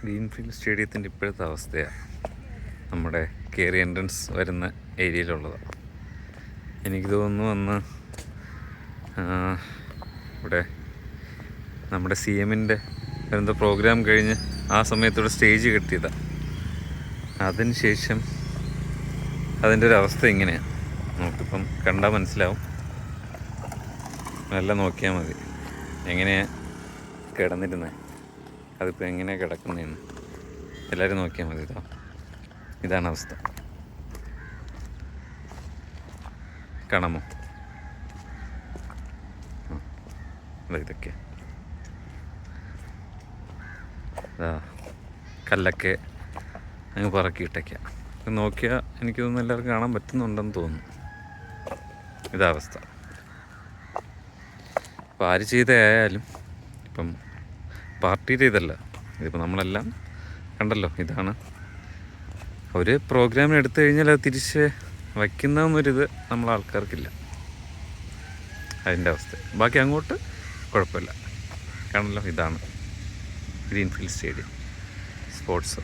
Greenfield സ്റ്റേഡിയത്തിൻ്റെ ഇപ്പോഴത്തെ അവസ്ഥയാണ് നമ്മുടെ കയറി എൻട്രൻസ് വരുന്ന ഏരിയയിലുള്ളതാണ്. എനിക്ക് തോന്നുന്നു അന്ന് ഇവിടെ നമ്മുടെ CMൻ്റെ എന്തോ പ്രോഗ്രാം കഴിഞ്ഞ് ആ സമയത്തൂടെ സ്റ്റേജ് കെട്ടിയതാണ്. അതിന് ശേഷം അതിൻ്റെ ഒരു അവസ്ഥ ഇങ്ങനെയാണ്. നമുക്കിപ്പം കണ്ടാൽ മനസ്സിലാവും, നല്ല നോക്കിയാൽ മതി എങ്ങനെയാണ് കിടന്നിരുന്നത്, അതിപ്പോൾ എങ്ങനെയാണ് കിടക്കുന്നതെന്ന് എല്ലാവരും നോക്കിയാൽ മതി. ഇതാണ് അവസ്ഥ. കാണാമോ? ഇതൊക്കെ കല്ലൊക്കെ അങ്ങ് പറക്കിയിട്ടൊക്കെയാ. നോക്കിയാൽ എനിക്ക് തോന്നുന്നു എല്ലാവർക്കും കാണാൻ പറ്റുന്നുണ്ടെന്ന് തോന്നുന്നു. ഇതാ അവസ്ഥ. അപ്പോൾ ആര് ചെയ്തയായാലും ഇപ്പം പാർട്ടിയുടെ ഇതല്ല, ഇതിപ്പോൾ നമ്മളെല്ലാം കണ്ടല്ലോ. ഇതാണ് ഒരു പ്രോഗ്രാമിന് എടുത്തു കഴിഞ്ഞാൽ അത് തിരിച്ച് വയ്ക്കുന്നതെന്നൊരിത് നമ്മളെ ആൾക്കാർക്കില്ല. അതിൻ്റെ അവസ്ഥ. ബാക്കി അങ്ങോട്ട് കുഴപ്പമില്ല. കാണല്ലോ, ഇതാണ് ഗ്രീൻഫീൽഡ് സ്റ്റേഡിയം സ്പോർട്സ്.